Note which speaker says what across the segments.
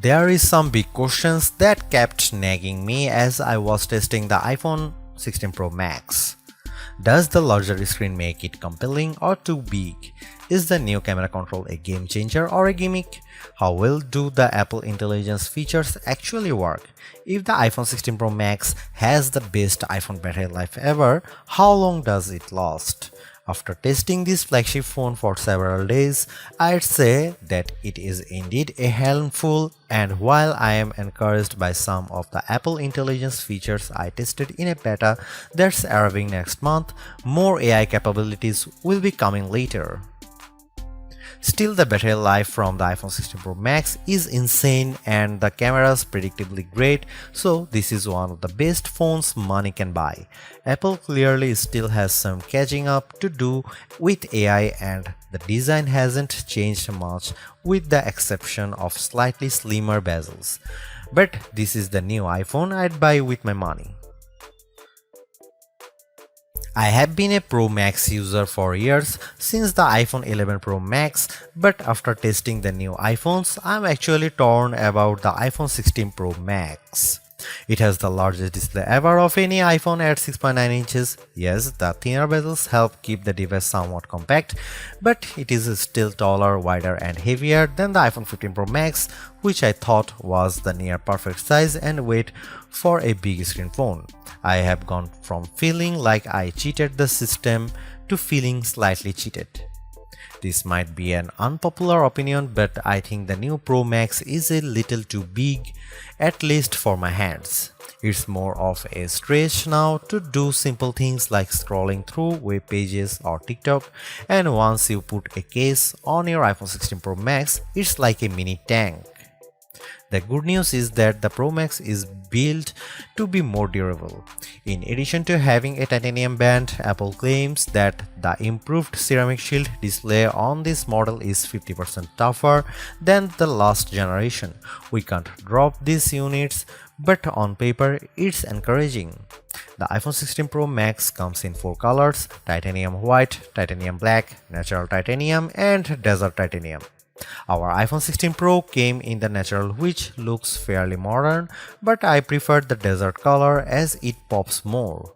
Speaker 1: There is some big questions that kept nagging me as I was testing the iPhone 16 Pro Max. Does the larger screen make it compelling or too big? Is the new camera control a game changer or a gimmick? How well do the Apple Intelligence features actually work? If the iPhone 16 Pro Max has the best iPhone battery life ever, how long does it last? After testing this flagship phone for several days, I'd say that it is indeed a handful, and while I am encouraged by some of the Apple Intelligence features I tested in a beta that's arriving next month, more AI capabilities will be coming later. Still, the battery life from the iPhone 16 Pro Max is insane and the camera's predictably great, so this is one of the best phones money can buy. Apple clearly still has some catching up to do with AI, and the design hasn't changed much with the exception of slightly slimmer bezels. But this is the new iPhone I'd buy with my money. I have been a Pro Max user for years, since the iPhone 11 Pro Max, but after testing the new iPhones, I'm actually torn about the iPhone 16 Pro Max. It has the largest display ever of any iPhone at 6.9 inches. Yes, the thinner bezels help keep the device somewhat compact, but it is still taller, wider and heavier than the iPhone 15 Pro Max, which I thought was the near perfect size and weight for a big screen phone. I have gone from feeling like I cheated the system to feeling slightly cheated. This might be an unpopular opinion, but I think the new Pro Max is a little too big, at least for my hands. It's more of a stretch now to do simple things like scrolling through web pages or TikTok, and once you put a case on your iPhone 16 Pro Max, it's like a mini tank. The good news is that the Pro Max is built to be more durable. In addition to having a titanium band, Apple claims that the improved ceramic shield display on this model is 50% tougher than the last generation. We can't drop these units, but on paper it's encouraging. The iPhone 16 Pro Max comes in 4 colors: titanium white, titanium black, natural titanium and desert titanium. Our iPhone 16 Pro came in the natural, which looks fairly modern, but I prefer the desert color as it pops more.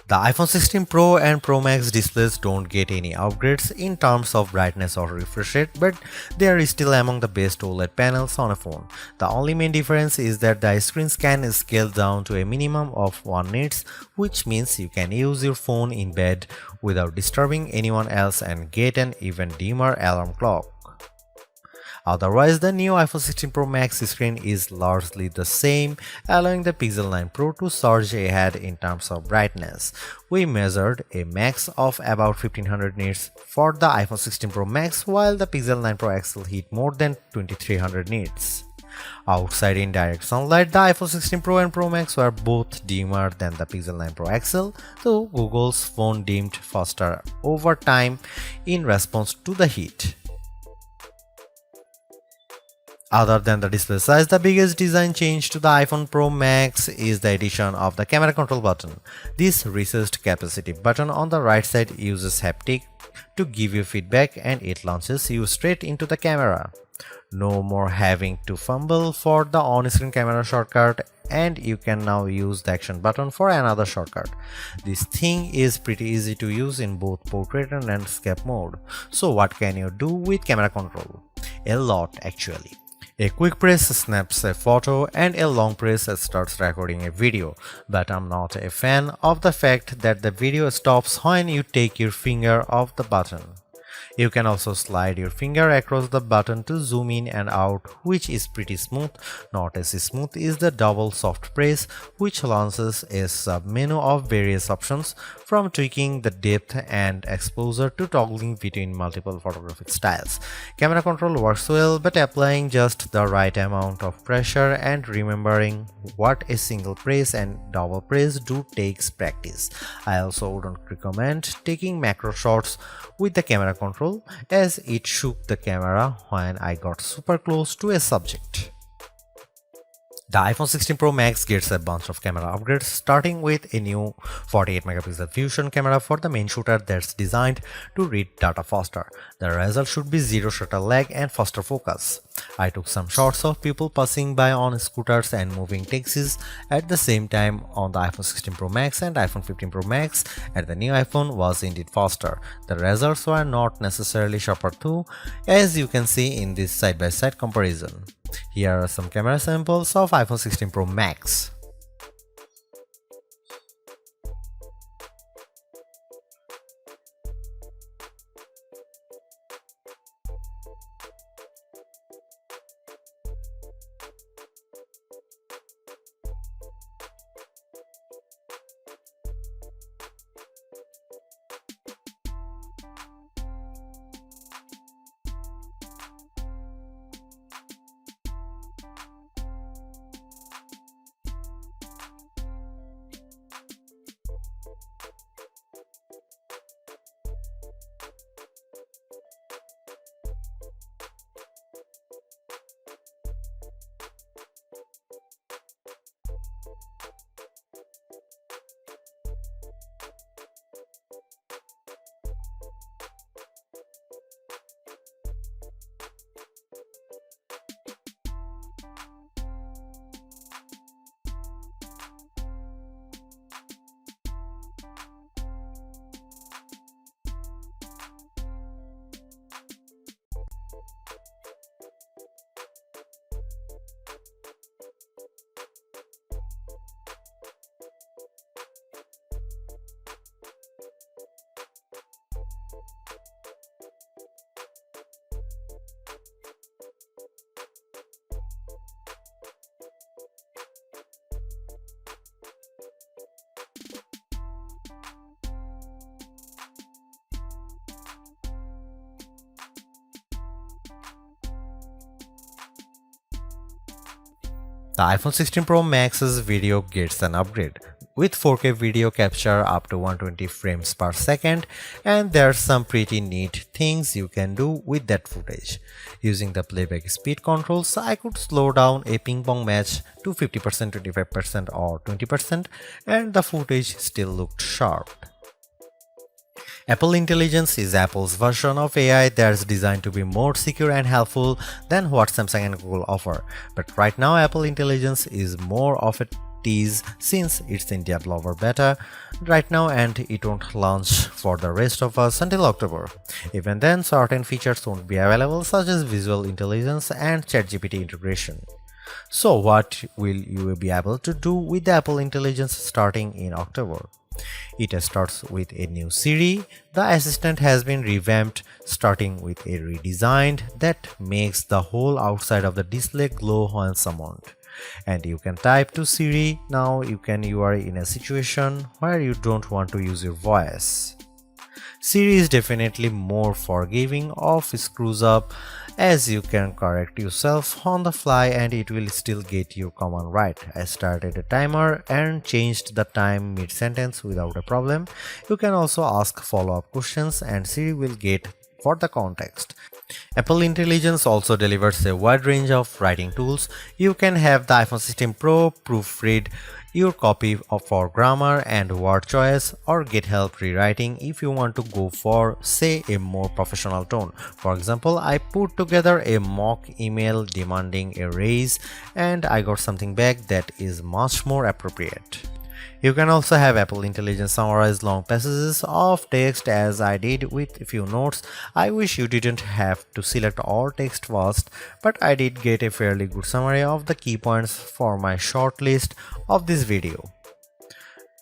Speaker 1: The iPhone 16 Pro and Pro Max displays don't get any upgrades in terms of brightness or refresh rate, but they are still among the best OLED panels on a phone. The only main difference is that the screens can scale down to a minimum of 1 nits, which means you can use your phone in bed without disturbing anyone else and get an even dimmer alarm clock. Otherwise, the new iPhone 16 Pro Max screen is largely the same, allowing the Pixel 9 Pro to surge ahead in terms of brightness. We measured a max of about 1500 nits for the iPhone 16 Pro Max, while the Pixel 9 Pro XL hit more than 2300 nits. Outside in direct sunlight, the iPhone 16 Pro and Pro Max were both dimmer than the Pixel 9 Pro XL, though Google's phone dimmed faster over time in response to the heat. Other than the display size, the biggest design change to the iPhone Pro Max is the addition of the camera control button. This recessed capacitive button on the right side uses haptic to give you feedback, and it launches you straight into the camera. No more having to fumble for the on-screen camera shortcut, and you can now use the action button for another shortcut. This thing is pretty easy to use in both portrait and landscape mode. So what can you do with camera control? A lot, actually. A quick press snaps a photo and a long press starts recording a video, but I'm not a fan of the fact that the video stops when you take your finger off the button. You can also slide your finger across the button to zoom in and out, which is pretty smooth. Not as smooth is the double soft press, which launches a sub-menu of various options, from tweaking the depth and exposure to toggling between multiple photographic styles. Camera control works well, but applying just the right amount of pressure and remembering what a single press and double press do takes practice. I also wouldn't recommend taking macro shots with the camera control, as it shook the camera when I got super close to a subject. The iPhone 16 Pro Max gets a bunch of camera upgrades, starting with a new 48 megapixel fusion camera for the main shooter that's designed to read data faster. The result should be zero shutter lag and faster focus. I took some shots of people passing by on scooters and moving taxis at the same time on the iPhone 16 Pro Max and iPhone 15 Pro Max, and the new iPhone was indeed faster. The results were not necessarily sharper too, as you can see in this side-by-side comparison. Here are some camera samples of iPhone 16 Pro Max. The iPhone 16 Pro Max's video gets an upgrade with 4K video capture up to 120 frames per second, and there's some pretty neat things you can do with that footage. Using the playback speed controls, I could slow down a ping pong match to 50%, 25% or 20%, and the footage still looked sharp. Apple Intelligence is Apple's version of AI that's designed to be more secure and helpful than what Samsung and Google offer. But right now, Apple Intelligence is more of a tease since it's in developer beta right now and it won't launch for the rest of us until October. Even then, certain features won't be available, such as visual intelligence and ChatGPT integration. So what will you be able to do with the Apple Intelligence starting in October? It starts with a new Siri. The assistant has been revamped, starting with a redesigned that makes the whole outside of the display glow when summoned. And you can type to Siri. Now you are in a situation where you don't want to use your voice. Siri is definitely more forgiving of screws up, as you can correct yourself on the fly and it will still get your command right. I started a timer and changed the time mid-sentence without a problem. You can also ask follow-up questions and Siri will get for the context. Apple Intelligence also delivers a wide range of writing tools. You can have the iPhone 16 Pro proofread your copy for grammar and word choice, or get help rewriting if you want to go for, say, a more professional tone. For example, I put together a mock email demanding a raise and I got something back that is much more appropriate. You can also have Apple Intelligence summarize long passages of text, as I did with a few notes. I wish you didn't have to select all text first, but I did get a fairly good summary of the key points for my short list of this video.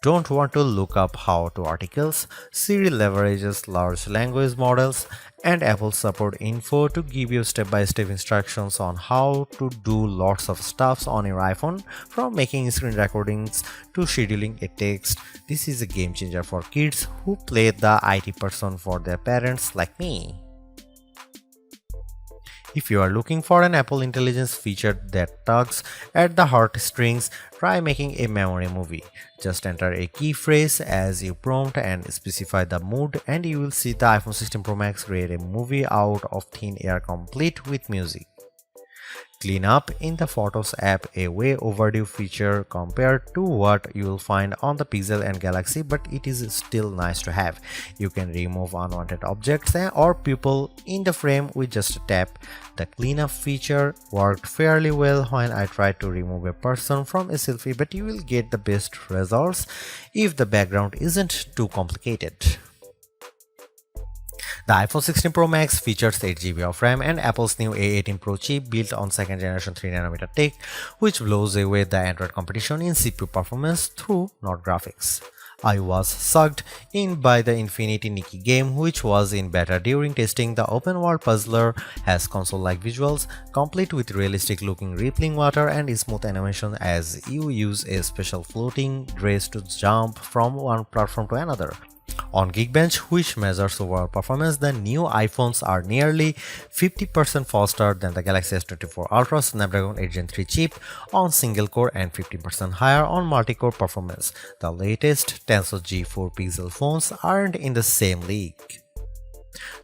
Speaker 1: Don't want to look up how-to articles? Siri leverages large language models and Apple support info to give you step-by-step instructions on how to do lots of stuffs on your iPhone, from making screen recordings to scheduling a text. This is a game changer for kids who play the IT person for their parents like me. If you are looking for an Apple Intelligence feature that tugs at the heartstrings, try making a memory movie. Just enter a key phrase as you prompt and specify the mood, and you will see the iPhone 16 Pro Max create a movie out of thin air complete with music. cleanup in the Photos app, a way overdue feature compared to what you'll find on the Pixel and Galaxy, but it is still nice to have. You can remove unwanted objects or people in the frame with just a tap. The cleanup feature worked fairly well when I tried to remove a person from a selfie, but you will get the best results if the background isn't too complicated. The iPhone 16 Pro Max features 8GB of RAM and Apple's new A18 Pro chip built on 2nd generation 3nm tech, which blows away the Android competition in CPU performance through not graphics. I was sucked in by the Infinity Nikki game, which was in beta during testing. The open world puzzler has console-like visuals, complete with realistic looking rippling water and smooth animation as you use a special floating dress to jump from one platform to another. On Geekbench, which measures overall performance, the new iPhones are nearly 50% faster than the Galaxy S24 Ultra Snapdragon 8 Gen 3 chip on single core and 15% higher on multi-core performance. The latest Tensor G4 Pixel phones aren't in the same league.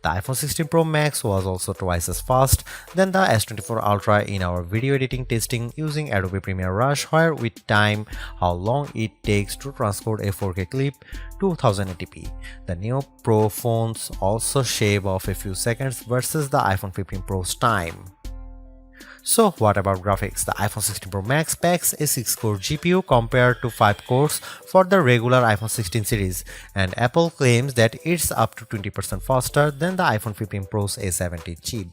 Speaker 1: The iPhone 16 Pro Max was also twice as fast than the S24 Ultra in our video editing testing using Adobe Premiere Rush, where we time how long it takes to transport a 4K clip to 1080p. The new Pro phones also shave off a few seconds versus the iPhone 15 Pro's time. So what about graphics? The iPhone 16 Pro Max packs a 6-core GPU compared to 5 cores for the regular iPhone 16 series, and Apple claims that it's up to 20% faster than the iPhone 15 Pro's A70 chip.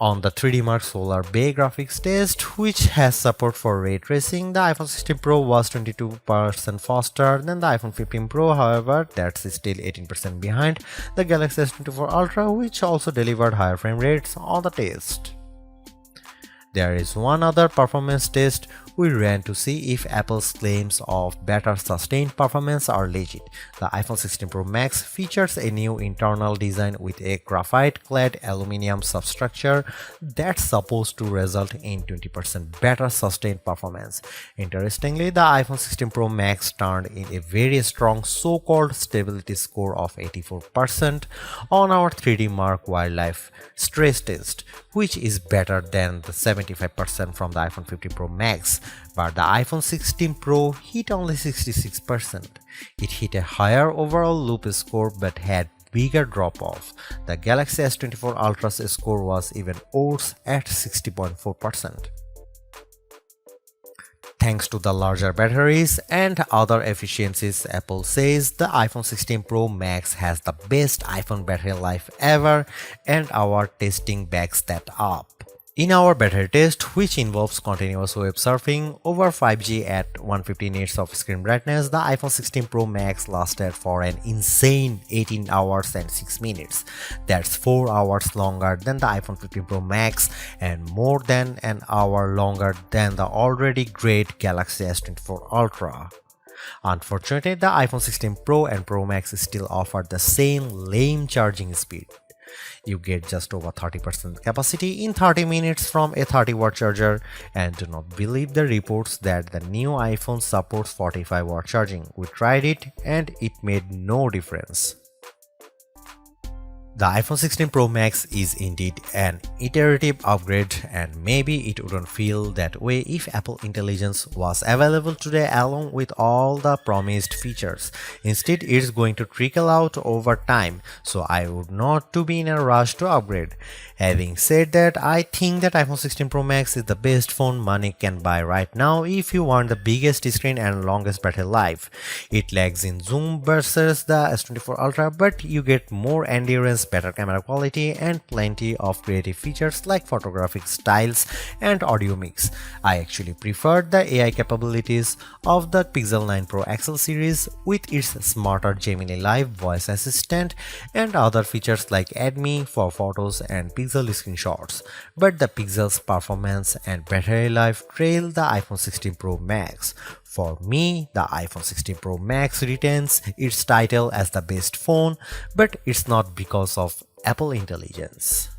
Speaker 1: On the 3D Mark Solar Bay graphics test, which has support for ray tracing, the iPhone 16 Pro was 22% faster than the iPhone 15 Pro. However, that's still 18% behind the Galaxy S24 Ultra, which also delivered higher frame rates on the test. There is one other performance test we ran to see if Apple's claims of better sustained performance are legit. The iPhone 16 Pro Max features a new internal design with a graphite-clad aluminum substructure that's supposed to result in 20% better sustained performance. Interestingly, the iPhone 16 Pro Max turned in a very strong so-called stability score of 84% on our 3D Mark Wildlife stress test, which is better than the 75% from the iPhone 15 Pro Max. But the iPhone 16 Pro hit only 66%. It hit a higher overall loop score but had bigger drop-off. The Galaxy S24 Ultra's score was even worse at 60.4%. Thanks to the larger batteries and other efficiencies, Apple says the iPhone 16 Pro Max has the best iPhone battery life ever, and our testing backs that up. In our battery test, which involves continuous web surfing over 5G at 150 nits of screen brightness, the iPhone 16 Pro Max lasted for an insane 18 hours and 6 minutes. That's 4 hours longer than the iPhone 15 Pro Max and more than an hour longer than the already great Galaxy S24 Ultra. Unfortunately, the iPhone 16 Pro and Pro Max still offer the same lame charging speed. You get just over 30% capacity in 30 minutes from a 30-watt charger, and do not believe the reports that the new iPhone supports 45-watt charging. We tried it and it made no difference. The iPhone 16 Pro Max is indeed an iterative upgrade, and maybe it wouldn't feel that way if Apple Intelligence was available today along with all the promised features. Instead, it's going to trickle out over time, so I would not to be in a rush to upgrade. Having said that, I think that iPhone 16 Pro Max is the best phone money can buy right now if you want the biggest screen and longest battery life. It lags in zoom versus the S24 Ultra, but you get more endurance, better camera quality, and plenty of creative features like photographic styles and audio mix. I actually preferred the AI capabilities of the Pixel 9 Pro XL series with its smarter Gemini Live voice assistant and other features like Add Me for photos and Pixel screenshots. But the Pixel's performance and battery life trail the iPhone 16 Pro Max. For me, the iPhone 16 Pro Max retains its title as the best phone, but it's not because of Apple Intelligence.